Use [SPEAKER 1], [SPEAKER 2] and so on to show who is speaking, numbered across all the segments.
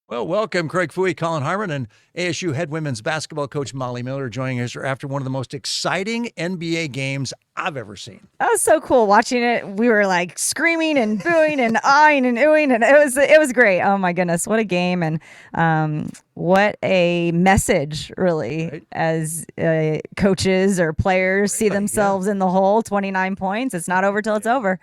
[SPEAKER 1] Well, welcome, Craig Fouey, Collin Harmon, and ASU head women's basketball coach Molly Miller joining us after one of the most exciting NBA games I've ever seen.
[SPEAKER 2] That was so cool watching it. We were like screaming and booing and eyeing and oohing, and it was great. Oh my goodness, what a game, and what a message, really,
[SPEAKER 1] Right.
[SPEAKER 2] as coaches or players see themselves in the hole. 29 points. It's not over till it's over.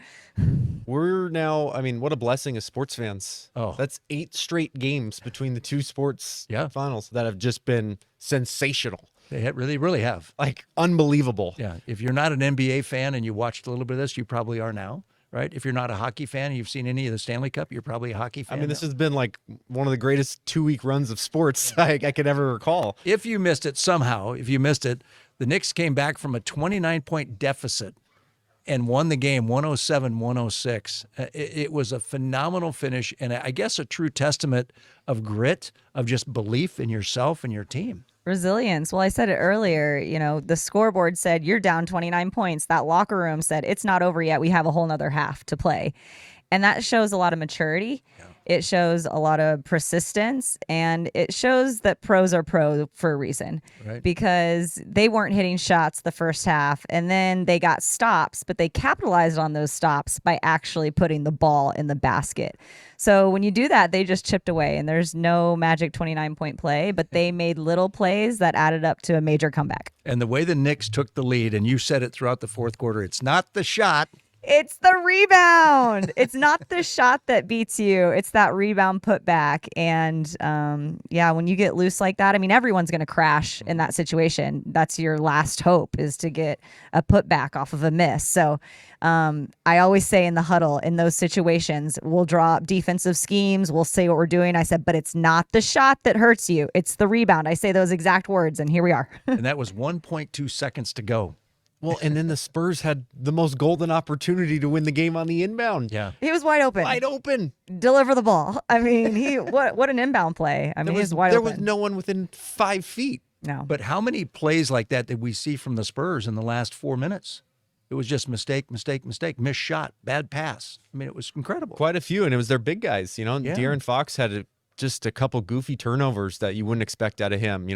[SPEAKER 3] We're now, what a blessing as sports fans.
[SPEAKER 1] Oh.
[SPEAKER 3] That's 8 straight games between the two sports finals that have just been sensational.
[SPEAKER 1] They really have.
[SPEAKER 3] Like, unbelievable.
[SPEAKER 1] Yeah. If you're not an NBA fan and you watched a little bit of this, you probably are now, right? If you're not a hockey fan and you've seen any of the Stanley Cup, you're probably a hockey fan.
[SPEAKER 3] This has been like one of the greatest 2-week runs of sports I could ever recall.
[SPEAKER 1] If you missed it, the Knicks came back from a 29-point deficit and won the game 107-106. It was a phenomenal finish, and I guess a true testament of grit, of just belief in yourself and your team.
[SPEAKER 2] Resilience. Well, I said it earlier, the scoreboard said you're down 29 points. That locker room said it's not over yet. We have a whole nother half to play. And that shows a lot of maturity. Yeah. It shows a lot of persistence, and it shows that pros are pro for a reason.
[SPEAKER 1] Right.
[SPEAKER 2] Because they weren't hitting shots the first half, and then they got stops, but they capitalized on those stops by actually putting the ball in the basket. So when you do that, they just chipped away, and there's no magic 29-point play, but they made little plays that added up to a major comeback.
[SPEAKER 1] And the way the Knicks took the lead, and you said it throughout the fourth quarter, it's not the shot.
[SPEAKER 2] It's the rebound. It's not the shot that beats you. It's that rebound put back. And when you get loose like that, everyone's going to crash in that situation. That's your last hope, is to get a putback off of a miss. So I always say in the huddle, in those situations, we'll draw up defensive schemes. We'll say what we're doing. I said, but it's not the shot that hurts you. It's the rebound. I say those exact words, and here we are.
[SPEAKER 1] And that was 1.2 seconds to go.
[SPEAKER 3] Well, and then the Spurs had the most golden opportunity to win the game on the inbound.
[SPEAKER 1] Yeah.
[SPEAKER 2] He was wide open.
[SPEAKER 3] Wide open.
[SPEAKER 2] Deliver the ball. What an inbound play. He was wide open.
[SPEAKER 3] There was no one within 5 feet.
[SPEAKER 2] No.
[SPEAKER 1] But how many plays like that did we see from the Spurs in the last 4 minutes? It was just mistake, missed shot, bad pass. It was incredible.
[SPEAKER 3] Quite a few, and it was their big guys. De'Aaron Fox had just a couple goofy turnovers that you wouldn't expect out of him.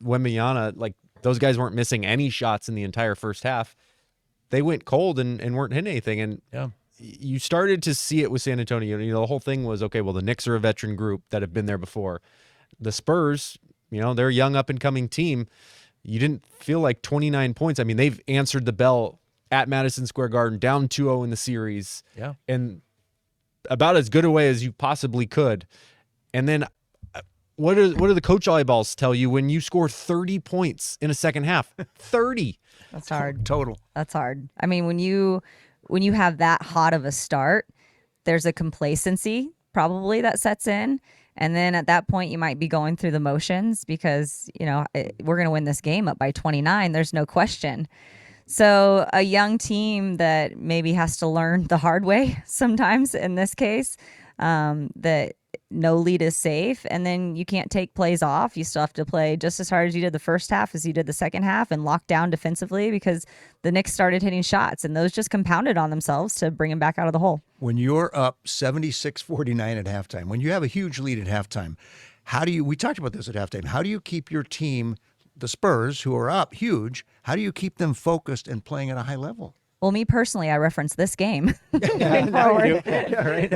[SPEAKER 3] Wembanyama, those guys weren't missing any shots in the entire first half. They went cold and weren't hitting anything. And you started to see it with San Antonio. The whole thing was, okay, well, the Knicks are a veteran group that have been there before. The Spurs, they're a young up-and-coming team. You didn't feel like 29 points. They've answered the bell at Madison Square Garden, down 2-0 in the series.
[SPEAKER 1] Yeah.
[SPEAKER 3] And about as good a way as you possibly could. And then what do the coach eyeballs tell you when you score 30 points in a second half? 30.
[SPEAKER 2] That's hard.
[SPEAKER 1] Total.
[SPEAKER 2] That's hard. When you have that hot of a start, there's a complacency probably that sets in. And then at that point, you might be going through the motions because, we're going to win this game up by 29. There's no question. So a young team that maybe has to learn the hard way sometimes in this case, that no lead is safe, and then you can't take plays off. You still have to play just as hard as you did the first half as you did the second half, and lock down defensively because the Knicks started hitting shots, and those just compounded on themselves to bring them back out of the hole.
[SPEAKER 1] When you're up 76-49 at halftime, when you have a huge lead at halftime, we talked about this at halftime, how do you keep your team, the Spurs, who are up huge, how do you keep them focused and playing at a high level?
[SPEAKER 2] Well, me personally, I reference this game moving forward.
[SPEAKER 1] Yeah, right.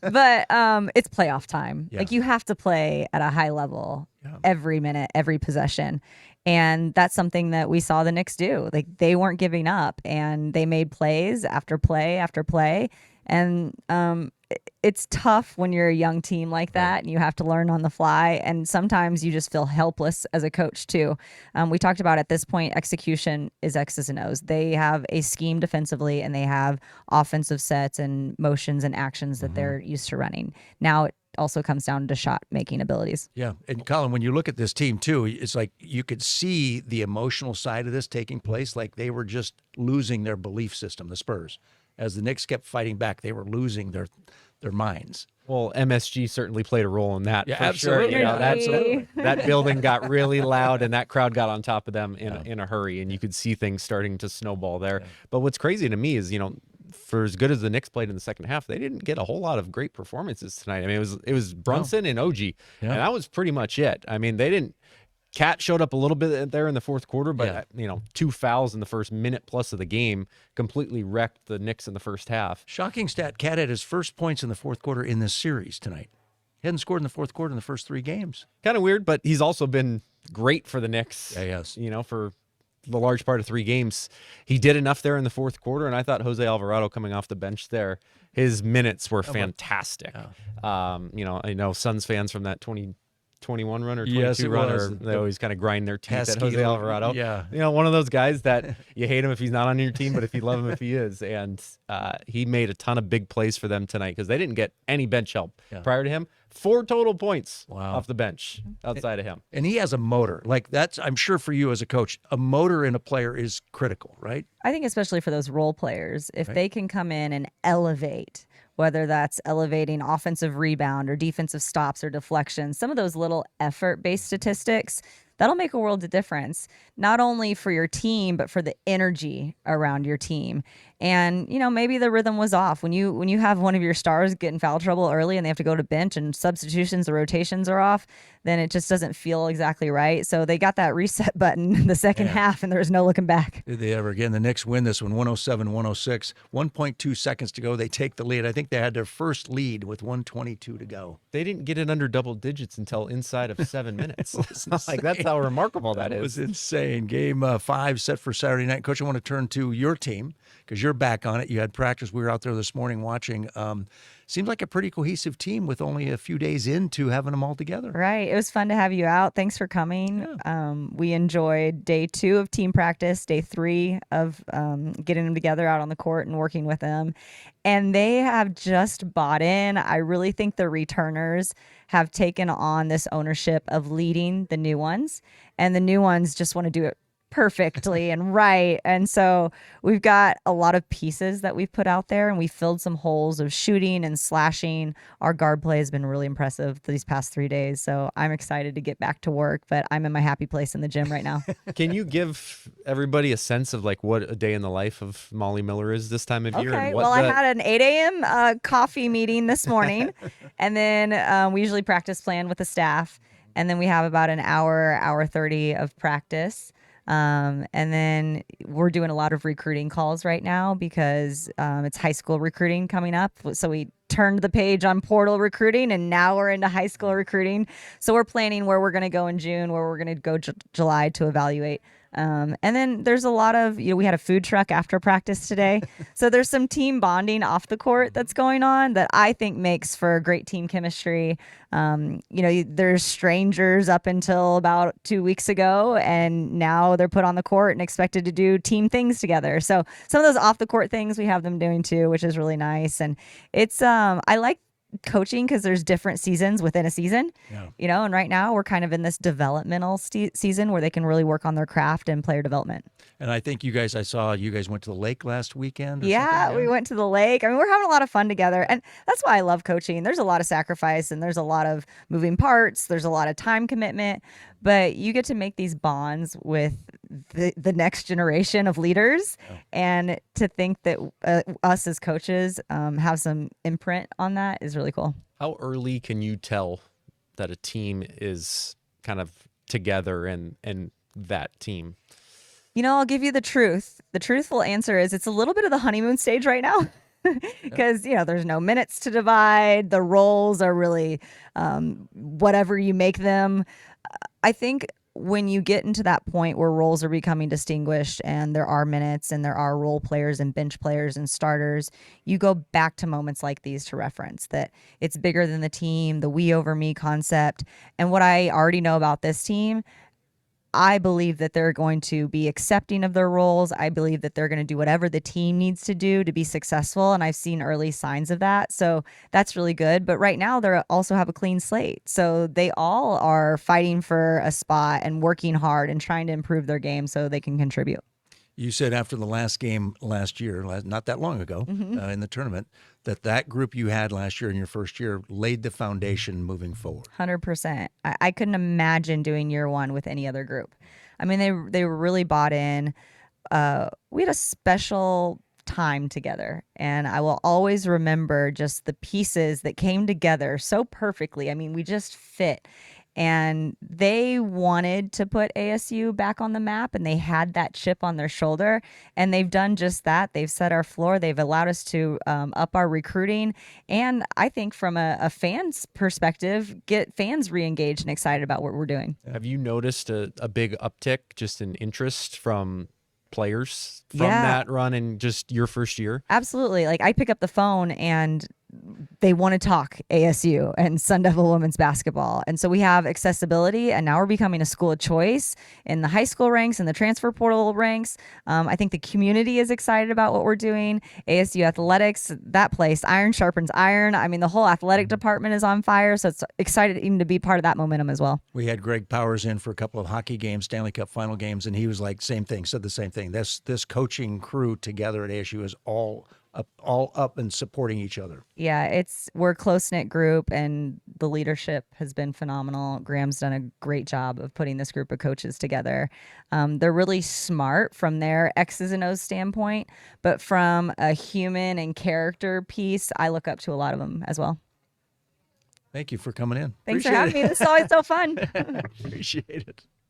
[SPEAKER 2] But it's playoff time.
[SPEAKER 1] Yeah.
[SPEAKER 2] You have to play at a high level every minute, every possession. And that's something that we saw the Knicks do. They weren't giving up, and they made plays after play after play. And it's tough when you're a young team like that, and you have to learn on the fly. And sometimes you just feel helpless as a coach too. We talked about at this point, execution is X's and O's. They have a scheme defensively, and they have offensive sets and motions and actions that they're used to running. Now it also comes down to shot making abilities.
[SPEAKER 1] Yeah. And Collin, when you look at this team too, it's like you could see the emotional side of this taking place. Like they were just losing their belief system, the Spurs. As the Knicks kept fighting back, they were losing their minds.
[SPEAKER 3] Well, MSG certainly played a role in that.
[SPEAKER 1] Yeah,
[SPEAKER 3] for
[SPEAKER 1] absolutely.
[SPEAKER 3] Sure.
[SPEAKER 1] Absolutely.
[SPEAKER 3] That building got really loud, and that crowd got on top of them in a hurry, and you could see things starting to snowball there. Yeah. But what's crazy to me is, for as good as the Knicks played in the second half, they didn't get a whole lot of great performances tonight. I mean, it was Brunson and OG, and that was pretty much it. I mean, they didn't. Cat showed up a little bit there in the fourth quarter, but 2 fouls in the first minute plus of the game completely wrecked the Knicks in the first half.
[SPEAKER 1] Shocking stat: Cat had his first points in the fourth quarter in this series tonight. He hadn't scored in the fourth quarter in the first 3 games.
[SPEAKER 3] Kind of weird, but he's also been great for the Knicks.
[SPEAKER 1] Yeah, yes.
[SPEAKER 3] For the large part of 3 games. He did enough there in the fourth quarter, and I thought Jose Alvarado coming off the bench there, his minutes were fantastic. I know Suns fans from that 2021 run or 22 run, they always kind of grind their teeth at Jose Alvarado.
[SPEAKER 1] Yeah.
[SPEAKER 3] One of those guys that you hate him if he's not on your team, but if you love him if he is. And he made a ton of big plays for them tonight because they didn't get any bench help prior to him. 4 total points off the bench outside of him.
[SPEAKER 1] And he has a motor. Like that's, I'm sure for you as a coach, a motor in a player is critical, right?
[SPEAKER 2] I think especially for those role players, if they can come in and elevate, whether that's elevating offensive rebound or defensive stops or deflections, some of those little effort-based statistics, that'll make a world of difference, not only for your team, but for the energy around your team. And, maybe the rhythm was off. When you have one of your stars get in foul trouble early and they have to go to bench and substitutions or rotations are off, then it just doesn't feel exactly right. So they got that reset button in the second half, and there was no looking back.
[SPEAKER 1] Did they ever again? The Knicks win this one, 107-106. 1.2 seconds to go. They take the lead. I think they had their first lead with 1:22 to go.
[SPEAKER 3] They didn't get it under double digits until inside of 7 minutes. Like, that's how remarkable that is.
[SPEAKER 1] It was insane. Game 5 set for Saturday night. Coach, I want to turn to your team because you're back on it. You had practice. We were out there this morning watching. Seems like a pretty cohesive team with only a few days into having them all together.
[SPEAKER 2] Right. It was fun to have you out. Thanks for coming. Yeah. We enjoyed day 2 of team practice, day 3 of getting them together out on the court and working with them. And they have just bought in. I really think the returners have taken on this ownership of leading the new ones. And the new ones just want to do it perfectly and right. And so we've got a lot of pieces that we've put out there, and we filled some holes of shooting and slashing. Our guard play has been really impressive these past 3 days. So I'm excited to get back to work, but I'm in my happy place in the gym right now.
[SPEAKER 3] Can you give everybody a sense of like what a day in the life of Molly Miller is this time of year?
[SPEAKER 2] Okay. Well, I had an 8 a.m. Coffee meeting this morning, and then we usually practice plan with the staff. And then we have about an hour 30 of practice. And then we're doing a lot of recruiting calls right now because it's high school recruiting coming up. So we turned the page on portal recruiting, and now we're into high school recruiting. So we're planning where we're going to go in June, where we're going to go July to evaluate. And then there's a lot of, we had a food truck after practice today. So there's some team bonding off the court that's going on that I think makes for great team chemistry. There's strangers up until about 2 weeks ago, and now they're put on the court and expected to do team things together. So some of those off the court things we have them doing too, which is really nice. And it's, I like coaching because there's different seasons within a season, and right now we're kind of in this developmental season where they can really work on their craft and player development.
[SPEAKER 1] And I think I saw you guys went to the lake last weekend.
[SPEAKER 2] We went to the lake. I mean, we're having a lot of fun together, and that's why I love coaching. There's a lot of sacrifice, and there's a lot of moving parts. There's a lot of time commitment, but you get to make these bonds with the next generation of leaders, and to think that us as coaches have some imprint on that is really cool.
[SPEAKER 3] How early can you tell that a team is kind of together and that team?
[SPEAKER 2] I'll give you the truth. The truthful answer is it's a little bit of the honeymoon stage right now. Because, there's no minutes to divide. The roles are really whatever you make them. I think when you get into that point where roles are becoming distinguished and there are minutes and there are role players and bench players and starters, you go back to moments like these to reference that it's bigger than the team, the we over me concept. And what I already know about this team, I believe that they're going to be accepting of their roles. I believe that they're going to do whatever the team needs to do to be successful. And I've seen early signs of that. So that's really good. But right now they also have a clean slate. So they all are fighting for a spot and working hard and trying to improve their game so they can contribute.
[SPEAKER 1] You said after the last game last year, not that long ago, in the tournament, that group you had last year in your first year laid the foundation moving forward.
[SPEAKER 2] 100%. I couldn't imagine doing year one with any other group. I mean, they were really bought in. We had a special time together. And I will always remember just the pieces that came together so perfectly. I mean, we just fit. And they wanted to put ASU back on the map, and they had that chip on their shoulder, and they've done just that. They've set our floor. They've allowed us to up our recruiting, and I think from a fan's perspective, get fans re-engaged and excited about what we're doing.
[SPEAKER 3] Have you noticed a big uptick just in interest from players from
[SPEAKER 2] Yeah.
[SPEAKER 3] that run in just your first year?
[SPEAKER 2] Absolutely. Like, I pick up the phone and they want to talk ASU and Sun Devil women's basketball. And so we have accessibility, and now we're becoming a school of choice in the high school ranks and the transfer portal ranks. I think the community is excited about what we're doing. ASU athletics, that place, iron sharpens iron. I mean, the whole athletic department is on fire. So it's exciting to be part of that momentum as well.
[SPEAKER 1] We had Greg Powers in for a couple of hockey games, Stanley Cup final games, and he was like, same thing, said the same thing. This coaching crew together at ASU is all up and supporting each other.
[SPEAKER 2] Yeah, we're a close-knit group, and the leadership has been phenomenal. Graham's done a great job of putting this group of coaches together. They're really smart from their X's and O's standpoint, but from a human and character piece, I look up to a lot of them as well.
[SPEAKER 1] Thank you for coming in.
[SPEAKER 2] Thanks for having me. This is always so fun.
[SPEAKER 1] Appreciate it.